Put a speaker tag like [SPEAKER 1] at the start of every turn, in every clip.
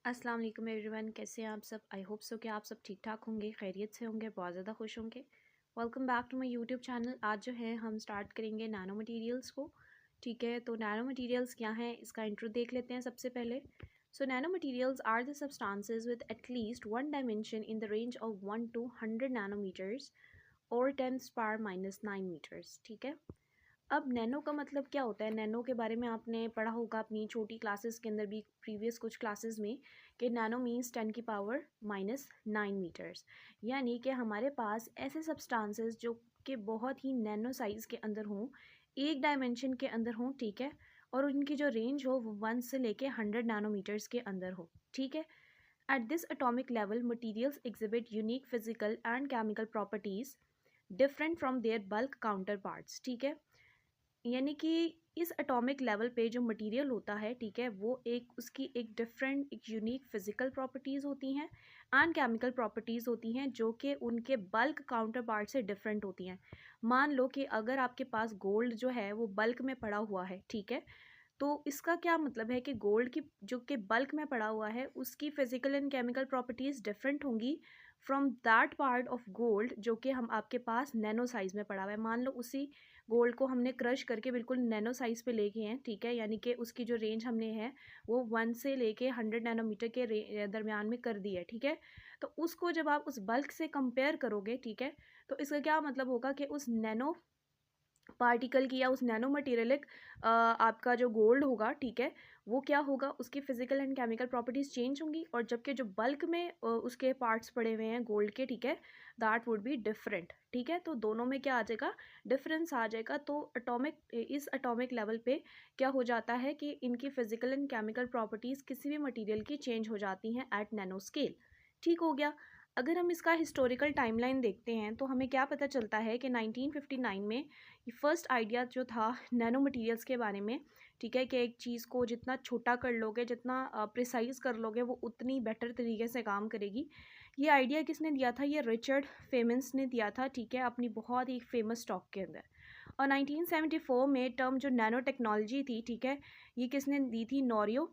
[SPEAKER 1] अस्सलाम वालेकुम एवरीवन, कैसे हैं आप सब। आई होप सो कि आप सब ठीक ठाक होंगे, खैरियत से होंगे, बहुत ज़्यादा खुश होंगे। Welcome back to my YouTube channel. आज जो है हम स्टार्ट करेंगे नैनो मटेरियल्स को। ठीक है, तो नैनो मटेरियल्स क्या हैं इसका इंट्रो देख लेते हैं सबसे पहले। So nano materials are the substances with at least one dimension in the range of 1 to 100 nanometres और 10⁻⁹ मीटर्स। ठीक है, अब नैनो का मतलब क्या होता है। नैनो के बारे में आपने पढ़ा होगा अपनी छोटी क्लासेस के अंदर भी, प्रीवियस कुछ क्लासेस में, कि नैनो मीन्स 10⁻⁹ मीटर्स। यानी कि हमारे पास ऐसे सब्सटेंसेस जो कि बहुत ही नैनो साइज़ के अंदर हों, एक डायमेंशन के अंदर हों, ठीक है, और उनकी जो रेंज हो वो 1 से लेके 100 नैनोमीटर्स के अंदर हो। ठीक है, at this atomic level materials exhibit unique physical and chemical properties different from their bulk counterparts. ठीक है, यानी कि इस एटॉमिक लेवल पे जो मटेरियल होता है, ठीक है, वो उसकी एक डिफरेंट, एक यूनिक फिजिकल प्रॉपर्टीज़ होती हैं एंड केमिकल प्रॉपर्टीज़ होती हैं जो कि उनके बल्क काउंटर पार्ट से डिफरेंट होती हैं। मान लो कि अगर आपके पास गोल्ड जो है वो बल्क में पड़ा हुआ है, ठीक है, तो इसका क्या मतलब है कि गोल्ड की जो कि बल्क में पड़ा हुआ है उसकी physical and chemical properties different होंगी from that part of gold जो कि हम आपके पास नैनो साइज़ में पड़ा हुआ है। मान लो उसी गोल्ड को हमने क्रश करके बिल्कुल नैनो साइज़ पे लेके हैं, ठीक है, यानी कि उसकी जो रेंज हमने है वो 1 से लेके 100 नैनोमीटर के दरमियान में कर दी है। ठीक है, तो उसको जब आप उस बल्क से कंपेयर करोगे, ठीक है, तो इसका क्या मतलब होगा कि उस नैनो पार्टिकल की या उस नैनो मटेरियलिक आपका जो गोल्ड होगा, ठीक है, वो क्या होगा, उसकी physical and chemical properties change होंगी, और जबकि जो बल्क में उसके पार्ट्स पड़े हुए हैं गोल्ड के, ठीक है, दैट वुड बी डिफरेंट। ठीक है, तो दोनों में क्या आ जाएगा, डिफरेंस आ जाएगा। तो इस एटॉमिक लेवल पे क्या हो जाता है कि इनकी फिजिकल एंड केमिकल प्रॉपर्टीज़ किसी भी मटीरियल की चेंज हो जाती हैं एट नैनो स्केल। ठीक हो गया। अगर हम इसका हिस्टोरिकल टाइमलाइन देखते हैं तो हमें क्या पता चलता है कि 1959 में ये फर्स्ट आइडिया जो था नैनो मटेरियल्स के बारे में, ठीक है, कि एक चीज़ को जितना छोटा कर लोगे, जितना प्रिसाइज कर लोगे, वो उतनी बेटर तरीके से काम करेगी। ये आइडिया किसने दिया था, ये रिचर्ड फेमिंस ने दिया था, ठीक है, अपनी बहुत ही फेमस टॉक के अंदर। और 1974 में टर्म जो नैनो टेक्नोलॉजी थी, ठीक है, ये किसने दी थी, नोरियो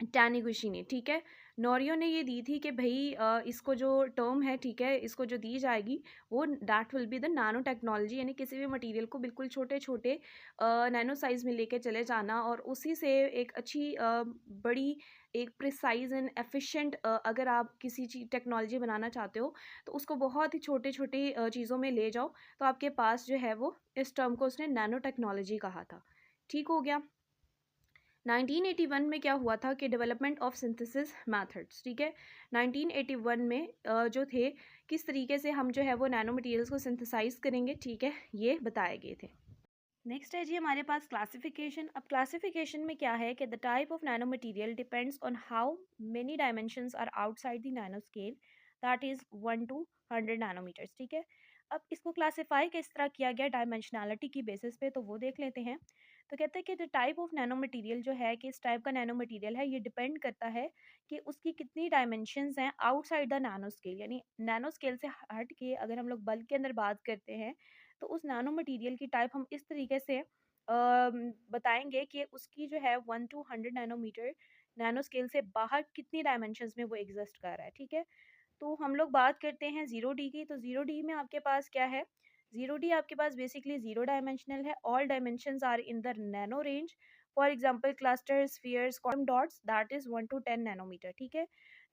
[SPEAKER 1] टैनिगुची ने। ठीक है, नोरियो ने ये दी थी कि भाई इसको जो टर्म है, ठीक है, इसको जो दी जाएगी वो that will be the nano technology, यानी किसी भी मटेरियल को बिल्कुल छोटे छोटे नैनो साइज़ में लेके चले जाना, और उसी से एक अच्छी बड़ी, एक प्रिसाइज एंड एफिशिएंट, अगर आप किसी चीज टेक्नोलॉजी बनाना चाहते हो तो उसको बहुत ही छोटे छोटे चीज़ों में ले जाओ, तो आपके पास जो है वो, इस टर्म को उसने नैनो टेक्नोलॉजी कहा था। ठीक हो गया। 1981 में क्या हुआ था कि डेवलपमेंट ऑफ सिंथेसिस मेथड्स, ठीक है, 1981 में जो थे, किस तरीके से हम जो है वो नैनो मटेरियल्स को सिंथेसाइज करेंगे, ठीक है, ये बताए गए थे। नेक्स्ट है जी हमारे पास क्लासिफिकेशन। अब क्लासिफिकेशन में क्या है कि the type of nano material depends on how many dimensions are outside the nano scale, that is 1 to 100 nanometers. ठीक है, अब इसको क्लासीफाई किस तरह किया गया डायमेंशनैलिटी की बेसिस पे, तो वो देख लेते हैं। तो कहते हैं कि the type of nano material जो है, कि इस टाइप का नैनो मटेरियल है, ये डिपेंड करता है कि उसकी कितनी डायमेंशंस हैं आउटसाइड द नैनो स्केल, यानी नैनो स्केल से हट के अगर हम लोग बल्क के अंदर बात करते हैं, तो उस नैनो मटेरियल की टाइप हम इस तरीके से बताएंगे कि उसकी जो है 1 to 100 नैनोमीटर नैनो स्केल से बाहर कितनी डायमेंशंस में वो एग्जिस्ट कर रहा है। ठीक है, तो हम लोग बात करते हैं 0D की। तो 0D में आपके पास क्या है, 0D आपके पास बेसिकली जीरो डायमेंशनल है, all dimensions are in the nano range. For example cluster, spheres, quantum dots, that is 1 to 10 nanometer. ठीक है,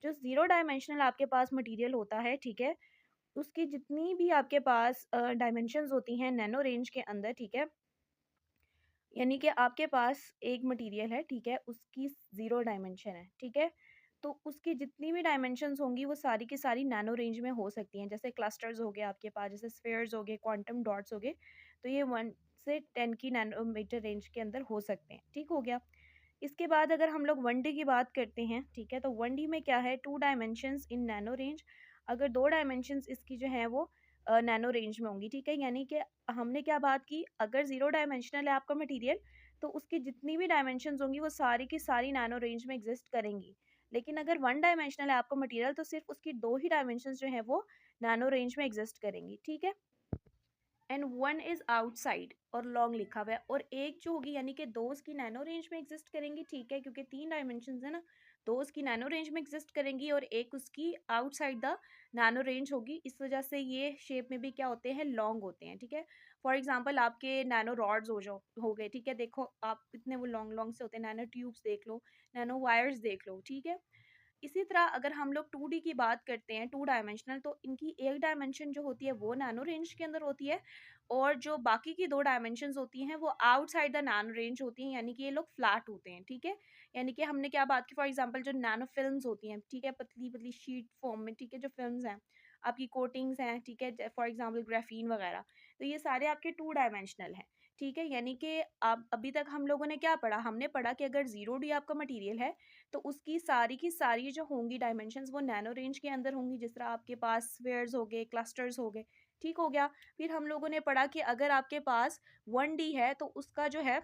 [SPEAKER 1] जो जीरो डायमेंशनल आपके पास मटेरियल होता है, ठीक है, उसकी जितनी भी आपके पास डायमेंशंस होती हैं नैनो रेंज के अंदर, ठीक है, यानी कि आपके पास एक मटेरियल है, ठीक है, उसकी ज़ीरो डायमेंशन है, ठीक है, तो उसकी जितनी भी डायमेंशंस होंगी वो सारी की सारी नैनो रेंज में हो सकती हैं। जैसे क्लस्टर्स हो गए आपके पास, जैसे स्फीयर्स हो गए, क्वांटम डॉट्स हो गए, तो ये 1 से 10 की नैनोमीटर रेंज के अंदर हो सकते हैं। ठीक हो गया। इसके बाद अगर हम लोग 1D की बात करते हैं, ठीक है, तो 1D में क्या है, 2 डायमेंशंस इन नैनो रेंज। अगर 2 डायमेंशंस इसकी जो हैं वो नैनो रेंज में होंगी, ठीक है, यानी कि हमने क्या बात की, अगर 0 डायमेंशनल है आपका मटेरियल, तो उसकी जितनी भी डायमेंशंस होंगी वो सारी की सारी नैनो रेंज में एग्जिस्ट करेंगी। लेकिन अगर 1 डायमेंशनल है आपका मटेरियल, तो सिर्फ उसकी 2 ही डायमेंशंस जो हैं वो नैनो रेंज में एग्जिस्ट करेंगी। ठीक है, एंड 1 इज आउटसाइड और लॉन्ग लिखा हुआ है, और एक जो होगी यानी कि 2 उसकी नैनो रेंज में एग्जिस्ट करेंगी। ठीक है, क्योंकि 3 डायमेंशंस है ना, दो उसकी नैनो रेंज में एग्जिस्ट करेंगी और एक उसकी आउटसाइड द नैनो रेंज होगी। इस वजह से ये शेप में भी क्या होते हैं, लॉन्ग होते हैं, ठीक है। फॉर एग्जांपल आपके नैनो रॉड्स हो गए, ठीक है, देखो आप इतने वो लॉन्ग लॉन्ग से होते हैं, नैनो ट्यूब्स देख लो, नैनो वायर्स देख लो, ठीक है। इसी तरह अगर हम लोग 2D की बात करते हैं, 2 डायमेंशनल, तो इनकी एक डायमेंशन जो होती है वो नैनो रेंज के अंदर होती है और जो बाकी की 2 डायमेंशंस होती हैं वो आउटसाइड द नैनो रेंज होती हैं, यानी कि ये लोग फ्लैट होते हैं, ठीक है। यानी कि हमने क्या बात की, फॉर एग्जांपल जो नैनो फिल्म्स होती हैं, ठीक है, पतली पतली शीट फॉर्म में, ठीक है, जो फिल्म्स हैं आपकी कोटिंग्स हैं, ठीक है, फॉर एग्जांपल ग्राफीन वगैरह, तो ये सारे आपके 2 डायमेंशनल हैं, ठीक है। यानी कि आप अभी तक हम लोगों ने क्या पढ़ा, हमने पढ़ा कि अगर 0D आपका मटेरियल है तो उसकी सारी की सारी जो होंगी डायमेंशंस वो नैनो रेंज के अंदर होंगी, जिस तरह आपके पास स्फीयर्स हो गए, क्लस्टर्स हो गए, ठीक हो गया। फिर हम लोगों ने पढ़ा कि अगर आपके पास 1D है तो उसका जो है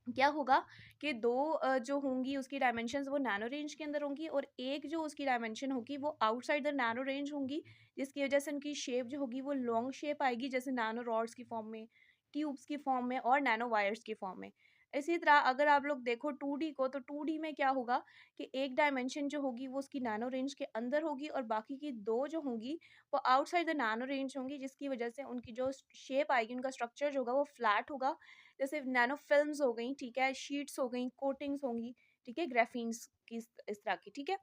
[SPEAKER 1] क्या होगा कि दो जो होंगी उसकी डायमेंशंस वो नैनो रेंज के अंदर होंगी और एक जो उसकी डायमेंशन होगी वो आउटसाइड द नैनो रेंज होंगी, जिसकी वजह से उनकी शेप जो होगी वो लॉन्ग शेप आएगी, जैसे नैनो रॉड्स की फॉर्म में, ट्यूब्स की फॉर्म में और नैनो वायर्स की फॉर्म में। इसी तरह अगर आप लोग देखो 2D को, तो 2D में क्या होगा कि एक डायमेंशन जो होगी वो उसकी नैनो रेंज के अंदर होगी और बाकी की दो जो होंगी वो आउटसाइड द नैनो रेंज होंगी, जिसकी वजह से उनकी जो शेप आएगी, उनका स्ट्रक्चर जो होगा वो फ्लैट होगा। जैसे नैनो फिल्म्स हो गई, ठीक है, शीट्स हो गई, कोटिंग्स होंगी, ठीक है, ग्राफीन्स की इस तरह की, ठीक है।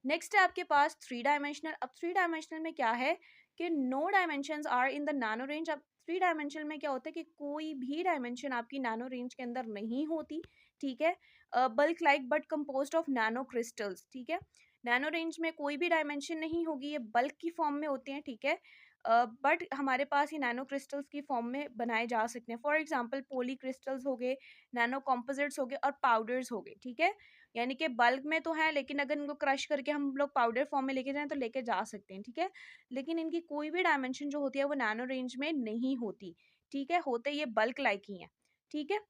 [SPEAKER 1] नेक्स्ट है आपके पास 3 डायमेंशनल। अब 3 डायमेंशनल में क्या है कि no dimensions are in the nano range. अब 3 डायमेंशनल में क्या होता है कि कोई भी डायमेंशन आपकी नैनो रेंज के अंदर नहीं होती, ठीक है। Bulk like but composed of nano crystals, ठीक है। नैनो रेंज में कोई भी डायमेंशन नहीं होगी, ये बल्क की फॉर्म में होते हैं, ठीक है। बट हमारे पास ये नैनो क्रिस्टल्स की फॉर्म में बनाए जा सकते हैं। फॉर एग्जांपल पॉली क्रिस्टल्स हो गए, नैनो कॉम्पोजिट्स हो गए और पाउडर्स हो गए, ठीक है। यानी कि बल्क में तो है, लेकिन अगर इनको क्रश करके हम लोग पाउडर फॉर्म में लेके जाएं तो लेके जा सकते हैं, ठीक है। लेकिन इनकी कोई भी डायमेंशन जो होती है वो नैनो रेंज में नहीं होती, ठीक है, होते ये बल्क लाइक ही हैं, ठीक है।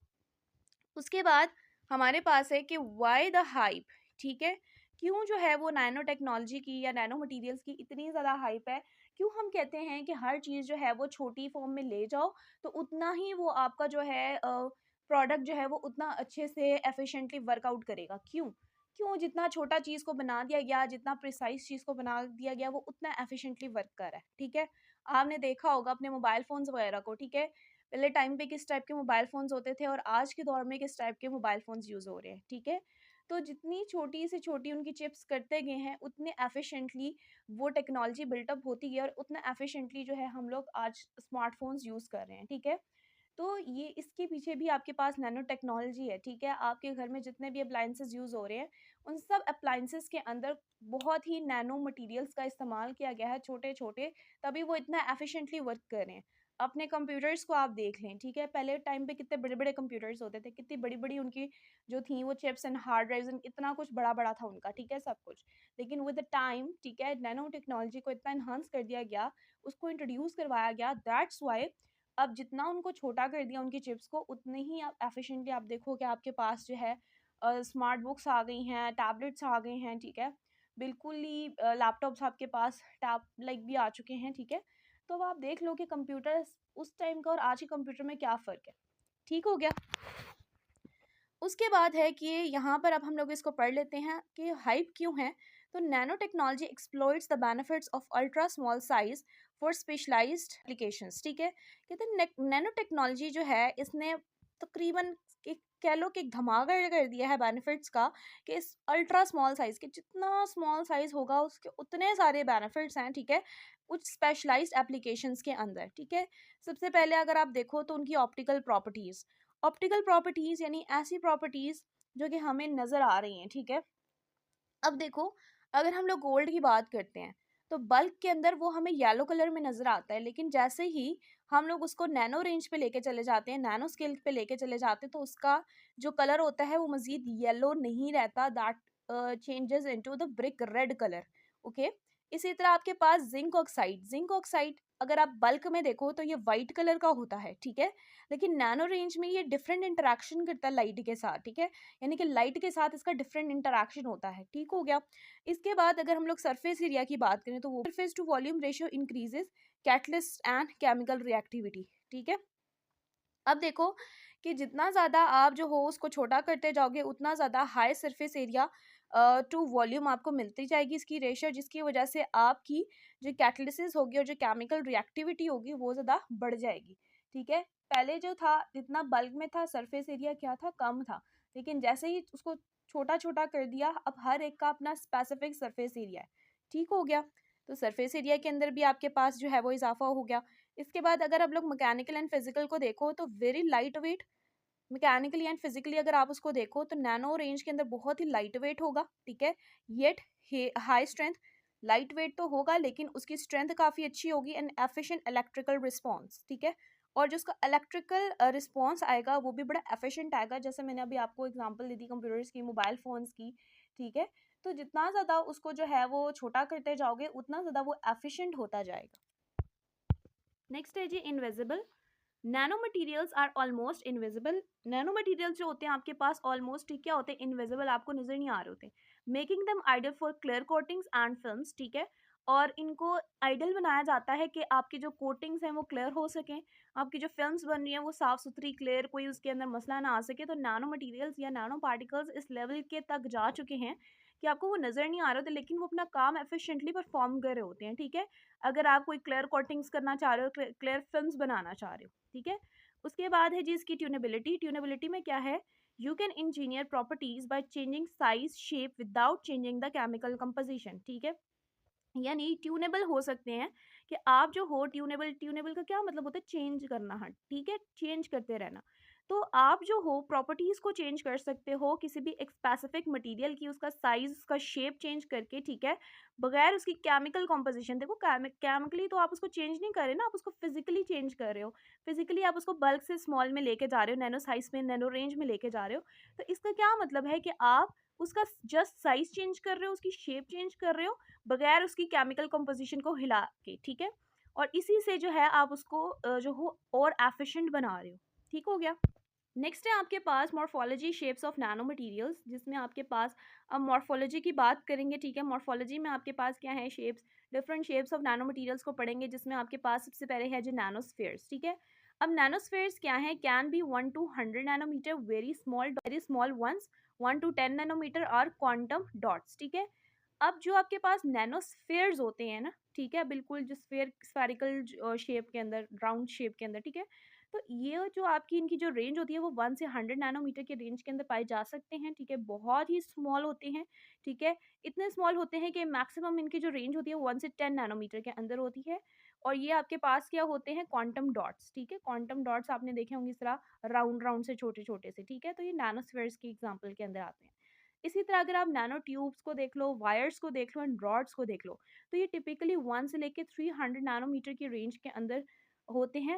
[SPEAKER 1] उसके बाद हमारे पास है कि वाई द हाइप, ठीक है, क्यों जो है वो नैनो टेक्नोलॉजी की या नैनो मटेरियल्स की इतनी ज़्यादा हाइप है। क्यों हम कहते हैं कि हर चीज़ जो है वो छोटी फॉर्म में ले जाओ तो उतना ही वो आपका जो है प्रोडक्ट जो है वो उतना अच्छे से एफिशिएंटली वर्कआउट करेगा। क्यों, क्यों जितना छोटा चीज़ को बना दिया गया, जितना प्रिसाइज चीज़ को बना दिया गया, वो उतना एफिशिएंटली वर्क कर रहा है, ठीक है। आपने देखा होगा अपने मोबाइल फ़ोन्स वगैरह को, ठीक है, पहले टाइम पे किस टाइप के मोबाइल फ़ोन्स होते थे और आज के दौर में किस टाइप के मोबाइल फ़ोन्स यूज़ हो रहे हैं, ठीक है। तो जितनी छोटी से छोटी उनकी चिप्स करते गए हैं उतने एफिशिएंटली वो टेक्नोलॉजी बिल्टअप होती है और उतना एफिशिएंटली जो है हम लोग आज स्मार्टफोन्स यूज़ कर रहे हैं, ठीक है। तो ये इसके पीछे भी आपके पास नैनो टेक्नोलॉजी है, ठीक है। आपके घर में जितने भी अप्लायंसेस यूज़ हो रहे हैं उन सब अप्लायंसेस के अंदर बहुत ही नैनो मटेरियल्स का इस्तेमाल किया गया है, छोटे छोटे, तभी वो इतना एफिशिएंटली वर्क कर रहे हैं। अपने कंप्यूटर्स को आप देख लें, ठीक है, पहले टाइम पे कितने बड़े बड़े कंप्यूटर्स होते थे, कितनी बड़ी बड़ी उनकी जो थी वो चिप्स एंड हार्ड ड्राइव्स, इतना कुछ बड़ा बड़ा था उनका, ठीक है, सब कुछ। लेकिन विद द टाइम, ठीक है, नैनो टेक्नोलॉजी को इतना इन्हांस कर दिया गया, उसको इंट्रोड्यूस करवाया गया, दैट्स वाई अब जितना उनको छोटा कर दिया उनकी चिप्स को, उतने ही आप एफिशिएंटली आप देखो कि आपके पास जो है स्मार्ट बुक्स आ गई हैं, टैबलेट्स आ गए हैं, ठीक है, बिल्कुल ही लैपटॉप्स आपके पास टैब लाइक भी आ चुके हैं, ठीक है। तो अब आप देख लो कि कंप्यूटर उस टाइम का और आज के कंप्यूटर में क्या फ़र्क है, ठीक हो गया। उसके बाद है कि यहाँ पर अब हम लोग इसको पढ़ लेते हैं कि हाइप क्यों है। तो nanotechnology exploits the benefits of ultra small size for specialized applications, ठीक है। कहते हैं नैनो टेक्नोलॉजी जो है इसने तकरीबन कह लो कि धमाका कर दिया है बेनिफिट्स का, कि इस अल्ट्रा स्मॉल साइज के जितना स्मॉल साइज होगा उसके उतने सारे बेनिफिट्स हैं, ठीक है, कुछ स्पेशलाइज्ड एप्लीकेशंस के अंदर, ठीक है। सबसे पहले अगर आप देखो तो उनकी ऑप्टिकल प्रॉपर्टीज यानी ऐसी प्रॉपर्टीज जो कि हमें नजर आ रही हैं, ठीक है। अब देखो अगर हम लोग गोल्ड की बात करते हैं तो बल्क के अंदर वो हमें येलो कलर में नजर आता है, लेकिन जैसे ही हम लोग उसको नैनो रेंज पे लेके चले जाते हैं, नैनो स्केल पे लेके चले जाते हैं, तो उसका जो कलर होता है वो मजीद येलो नहीं रहता, that changes into the brick red colour, okay. इसी तरह आपके पास जिंक ऑक्साइड अगर आप बल्क में देखो तो ये वाइट कलर का होता है, ठीक है, लेकिन नैनो रेंज में ये डिफरेंट इंटरेक्शन करता है लाइट के साथ, ठीक है, यानी कि लाइट के साथ इसका डिफरेंट इंटरेक्शन होता है, ठीक हो गया। इसके बाद अगर हम लोग सरफेस एरिया की बात करें तो वो surface to volume ratio increases catalyst and chemical reactivity, ठीक है। अब देखो कि जितना ज़्यादा आप जो हो उसको छोटा करते जाओगे उतना ज़्यादा high surface area to volume आपको मिलती जाएगी इसकी रेशियो, जिसकी वजह से आपकी जो कैटलिसिस होगी और जो केमिकल रिएक्टिविटी होगी वो ज़्यादा बढ़ जाएगी। ठीक है, पहले जो था जितना बल्क में था सरफेस एरिया क्या था, कम था, लेकिन जैसे ही उसको छोटा छोटा कर दिया अब हर एक का अपना स्पेसिफिक सरफेस एरिया है। ठीक हो गया, तो सरफेस एरिया के अंदर भी आपके पास जो है वो इजाफा हो गया। इसके बाद अगर आप लोग मैकेनिकल एंड फिजिकल को देखो तो very light weight, mechanically and physically अगर आप उसको देखो तो नैनो रेंज के अंदर बहुत ही लाइट वेट होगा। ठीक है, yet high strength, light weight तो होगा लेकिन उसकी स्ट्रेंथ काफ़ी अच्छी होगी एंड एफिशिएंट इलेक्ट्रिकल रिस्पॉन्स। ठीक है, और जो उसका इलेक्ट्रिकल रिस्पॉन्स आएगा वो भी बड़ा एफिशिएंट आएगा, जैसे मैंने अभी आपको एग्जांपल दी थी कंप्यूटर्स की, मोबाइल फ़ोन्स की। ठीक है, तो जितना ज़्यादा उसको जो है वो छोटा करते जाओगे उतना ज़्यादा वो एफिशिएंट होता जाएगा। नेक्स्ट है जी invisible. Nano materials are almost invisible. Nano materials जो होते हैं आपके पास ऑलमोस्ट क्या होते हैं, इनविजिबल, आपको नजर नहीं आ रहे होते, making them ideal for clear coatings and films. ठीक है, और इनको आइडियल बनाया जाता है कि आपकी जो कोटिंग्स हैं वो क्लियर हो सकें, आपकी जो फिल्म्स बन रही हैं वो साफ सुथरी क्लियर, कोई उसके अंदर मसला ना आ सके। तो नैनो मटीरियल्स या नैनो पार्टिकल्स इस लेवल के तक जा चुके हैं कि आपको वो नज़र नहीं आ रहे होते, लेकिन वो अपना काम एफिशिएंटली परफॉर्म कर रहे होते हैं। ठीक है, अगर आप कोई क्लियर कोटिंग्स करना चाह रहे हो, क्लियर फिल्म्स बनाना चाह रहे हो। ठीक है, उसके बाद है जी इसकी ट्यूनेबिलिटी। ट्यूनेबिलिटी में क्या है, you can engineer properties by changing size shape without changing the chemical composition. ठीक है, यानी ट्यूनेबल हो सकते हैं कि आप जो हो ट्यूनेबल, ट्यूनेबल का क्या मतलब होता है, चेंज करना है। ठीक है, चेंज करते रहना। तो आप जो हो प्रॉपर्टीज को चेंज कर सकते हो किसी भी एक स्पेसिफिक मटेरियल की, उसका साइज, उसका शेप चेंज करके। ठीक है, बगैर उसकी केमिकल कॉम्पोजिशन, देखो केमिकली तो आप उसको चेंज नहीं कर रहे ना, आप उसको फिजिकली चेंज कर रहे हो। फिजिकली आप उसको बल्क से स्मॉल में लेके जा रहे हो, नैनो साइज में, नैनो रेंज में लेके जा रहे हो। तो इसका क्या मतलब है कि आप उसका जस्ट साइज चेंज कर रहे हो, उसकी शेप चेंज कर रहे हो, बगैर उसकी केमिकल कंपोजिशन को हिला के। ठीक है, और इसी से जो है आप उसको जो हो और एफिशिएंट बना रहे हो। ठीक हो गया। नेक्स्ट है आपके पास morphology shapes of nano materials, जिसमें आपके पास अब मॉर्फोलॉजी की बात करेंगे। ठीक है, मॉर्फोलॉजी में आपके पास क्या है, shapes, different shapes of nano materials को पढ़ेंगे, जिसमें आपके पास सबसे पहले है जो नैनोस्फेयर्स। ठीक है, अब नैनोस्फेयर्स क्या है, can be 1 to 100 nanometer, very small ones 1 to 10 nanometer और क्वांटम डॉट्स। ठीक है, अब जो आपके पास नैनोस्फेयर्स होते हैं ना, ठीक है, बिल्कुल जो स्फेरिकल शेप के अंदर, राउंड शेप के अंदर। ठीक है, तो ये जो आपकी इनकी जो रेंज होती है वो 1 से 100 नैनोमीटर के रेंज के अंदर पाए जा सकते हैं। ठीक है, बहुत ही स्मॉल होते हैं। ठीक है, इतने स्मॉल होते हैं कि मैक्सिमम इनकी जो रेंज होती है वो 1 से 10 नैनोमीटर के अंदर होती है। और ये आपके पास क्या होते हैं, क्वांटम डॉट्स। ठीक है, क्वांटम डॉट्स आपने देखे होंगे इस तरह राउंड राउंड से, छोटे छोटे से। ठीक है, तो ये नैनोस्फेयर्स की एग्जाम्पल के अंदर आते हैं। इसी तरह अगर आप नैनो ट्यूब्स को देख लो, वायर्स को देख लो एंड रॉड्स को देख लो, तो ये टिपिकली 1 से लेके 300 नैनोमीटर की रेंज के अंदर होते हैं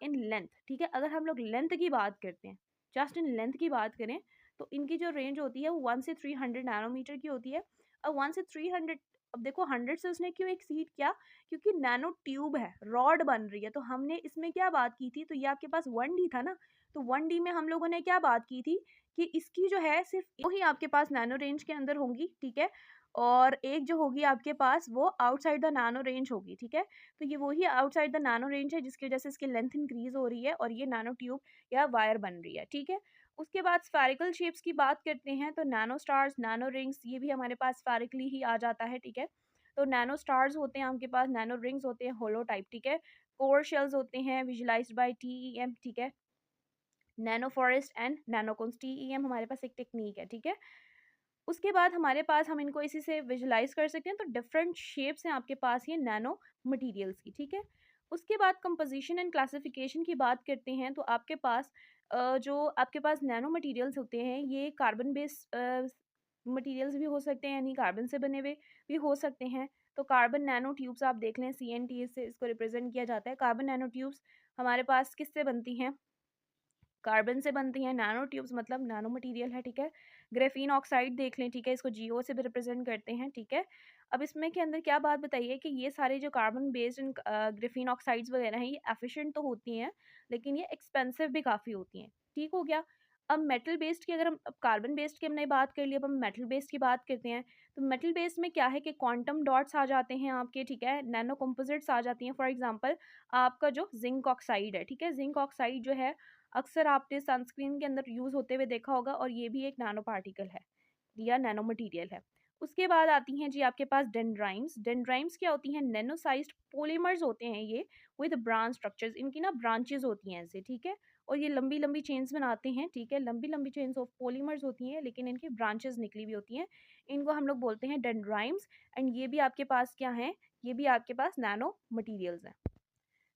[SPEAKER 1] इन लेंथ। ठीक है, अगर हम लोग लेंथ की बात करते हैं, जस्ट इन लेंथ की बात करें, तो इनकी जो रेंज होती है वो 1 से 300 नैनोमीटर की होती है। अब 1 से 300, अब देखो 100 से उसने क्यों एक्सीड किया, क्योंकि नैनो ट्यूब है, रॉड बन रही है। तो हमने इसमें क्या बात की थी, तो ये आपके पास 1D था ना, तो 1D में हम लोगों ने क्या बात की थी कि इसकी जो है सिर्फ वही आपके पास नैनो रेंज के अंदर होंगी। ठीक है, और एक जो होगी आपके पास वो आउटसाइड द नैनो रेंज होगी। ठीक है, तो ये वही आउटसाइड द नैनो रेंज है जिसकी वजह से इसकी लेंथ इंक्रीज हो रही है और ये नैनो ट्यूब या वायर बन रही है। ठीक है, उसके बाद स्फेरिकल शेप्स की बात करते हैं, तो नैनो स्टार्स, नैनो रिंग्स, ये भी हमारे पास स्फेरिकली ही आ जाता है। ठीक है, तो नैनो स्टार्स होते हैं आपके पास, नैनो रिंग्स होते हैं होलो टाइप। ठीक है, कोर शेल्स होते हैं विजुलाइज्ड बाय TEM। ठीक है, nano forest and nanocones, TEM हमारे पास एक टेक्निक है। ठीक है, उसके बाद हमारे पास, हम इनको इसी से विजुलाइज कर सकते हैं, तो डिफरेंट शेप्स हैं आपके पास ये नैनो मटेरियल्स की। ठीक है, उसके बाद कंपोजिशन एंड क्लासिफिकेशन की बात करते हैं, तो आपके पास जो आपके पास नैनो मटेरियल्स होते हैं ये कार्बन बेस्ड मटेरियल्स भी हो सकते हैं, यानी कार्बन से बने हुए भी हो सकते हैं। तो कार्बन नैनो ट्यूब्स आप देख लें, CNT से इसको रिप्रेजेंट किया जाता है। कार्बन नैनो ट्यूब्स हमारे पास किससे बनती हैं, कार्बन से बनती हैं। नैनो ट्यूब्स मतलब नैनो मटेरियल है। ठीक है, ग्रेफीन ऑक्साइड देख लें। ठीक है, इसको GO से भी रिप्रेजेंट करते हैं। ठीक है, अब इसमें के अंदर क्या बात बताइए कि ये सारे जो कार्बन बेस्ड ग्रेफीन ऑक्साइड्स वगैरह हैं ये एफिशिएंट तो होती हैं, लेकिन ये एक्सपेंसिव भी काफ़ी होती हैं। ठीक हो गया। अब मेटल बेस्ड की, अगर हम अब कार्बन बेस्ड की हमने बात कर ली, अब हम मेटल बेस्ड की बात करते हैं। तो मेटल बेस्ड में क्या है कि क्वांटम डॉट्स आ जाते हैं आपके। ठीक है, नैनो कंपोजिट्स आ जाती हैं। फॉर एग्जांपल आपका जो जिंक ऑक्साइड है, ठीक है, जिंक ऑक्साइड जो है अक्सर आपने सनस्क्रीन के अंदर यूज़ होते हुए देखा होगा, और ये भी एक नैनो पार्टिकल है। या नैनो मटीरियल है। उसके बाद आती हैं जी आपके पास डेंड्राइम्स। डेंड्राइम्स क्या होती हैं? नैनो साइज्ड पॉलीमर्स होते हैं ये विद ब्रांच स्ट्रक्चर्स। इनकी ना ब्रांचेस होती हैं ऐसे, ठीक है, और ये लंबी लंबी चेन्स बनाते हैं, ठीक है, लंबी लंबी चेन्स ऑफ पॉलीमर्स होती हैं, लेकिन इनकी ब्रांचेस निकली हुई होती हैं। इनको हम लोग बोलते हैं डेंड्राइम्स। एंड ये भी आपके पास क्या है? ये भी आपके पास नैनो मटीरियल्स हैं।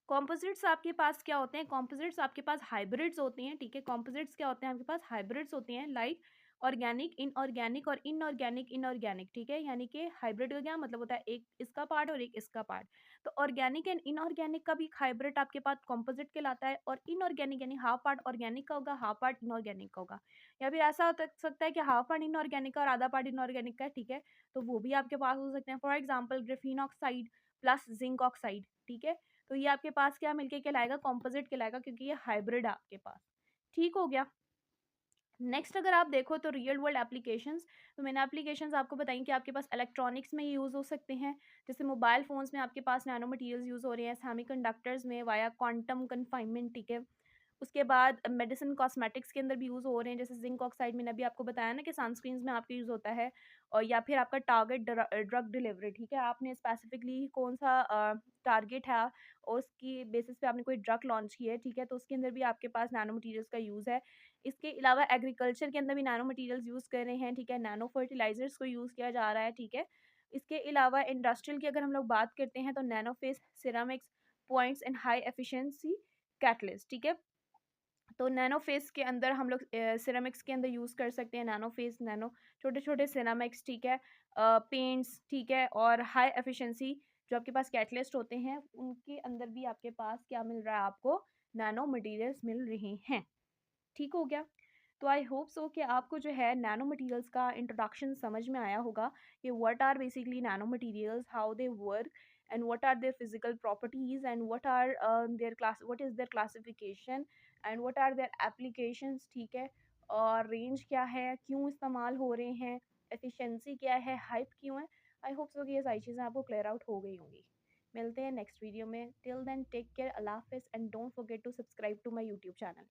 [SPEAKER 1] कॉम्पोजिट्स आपके पास क्या होते हैं? कॉम्पोजिट्स आपके पास हाइब्रिड्स होते हैं, ठीक है। कॉम्पोजिट्स क्या होते हैं? आपके पास हाइब्रिड्स होते हैं, लाइक ऑर्गेनिक, इनऑर्गेनिक और इनऑर्गेनिक इनऑर्गेनिक, ठीक है। यानी कि हाइब्रिड का क्या मतलब होता है? एक इसका पार्ट और एक इसका पार्ट। तो ऑर्गेनिक एंड इनऑर्गेनिक का भी एक हाइब्रिड आपके पास कॉम्पोजिट कहलाता है, और इनऑर्गेनिक यानी हाफ पार्ट ऑर्गेनिक का होगा, हाफ पार्ट इनऑर्गेनिक का होगा। या फिर ऐसा हो सकता है कि हाफ पार्ट इनऑर्गेनिक का और आधा पार्ट इनऑर्गेनिक का है, ठीक है, तो वो भी आपके पास हो सकते हैं। For example graphene oxide plus zinc oxide, ठीक है। तो ये आपके पास क्या मिलके कहलाएगा? कॉम्पोजिट कहलाएगा, क्योंकि ये हाइब्रिड है आपके पास। ठीक हो गया। नेक्स्ट अगर आप देखो तो रियल वर्ल्ड एप्लीकेशंस, तो मैंने एप्लीकेशंस आपको बताई कि आपके पास इलेक्ट्रॉनिक्स में यूज़ हो सकते हैं। जैसे मोबाइल फ़ोन्स में आपके पास नैनो मटेरियल्स यूज़ हो रहे हैं, सेमीकंडक्टर्स में वाया क्वांटम कन्फाइनमेंट, ठीक है। उसके बाद मेडिसिन कॉस्मेटिक्स के अंदर भी यूज़ हो रहे हैं, जैसे जिंक ऑक्साइड मैंने अभी आपको बताया ना कि सनस्क्रीन्स में आपका यूज़ होता है। और या फिर आपका टारगेट ड्रग डिलीवरी, ठीक है, आपने स्पेसिफिकली कौन सा टारगेट है और उसकी बेसिस पे आपने कोई ड्रग लॉन्च की है, ठीक है, तो उसके अंदर भी आपके पास नैनो मटेरियल्स का यूज़ है। इसके अलावा एग्रीकल्चर के अंदर भी नैनो मटेरियल्स यूज़ कर रहे हैं, ठीक है, नैनो फर्टिलाइजर्स को यूज़ किया जा रहा है, ठीक है। इसके अलावा इंडस्ट्रियल की अगर हम लोग बात करते हैं तो nano face ceramics points and high efficiency catalyst, ठीक है। तो नैनो फेस के अंदर हम लोग सिरेमिक्स के अंदर यूज़ कर सकते हैं नैनो फेस, नैनो छोटे छोटे सिरेमिक्स, ठीक है, पेंट्स, ठीक है, और हाई एफिशिएंसी जो आपके पास कैटलिस्ट होते हैं उनके अंदर भी आपके पास क्या मिल रहा है? आपको नैनो मटेरियल्स मिल रहे हैं। ठीक हो गया। तो आई होप सो कि आपको जो है नैनो मटेरियल्स का इंट्रोडक्शन समझ में आया होगा कि what are basically nano materials, how they work and what are their physical properties and what are their class, what is their classification and what are their applications, ठीक है, और range क्या है, क्यों इस्तेमाल हो रहे हैं, एफिशिएंसी क्या है, हाइप क्यों है। आई होप सो कि ये सारी चीज़ें आपको क्लियर आउट हो गई होंगी। मिलते हैं नेक्स्ट वीडियो में। टिल देन टेक केयर, अल्लाह हाफिज़ and don't forget to subscribe to my YouTube channel.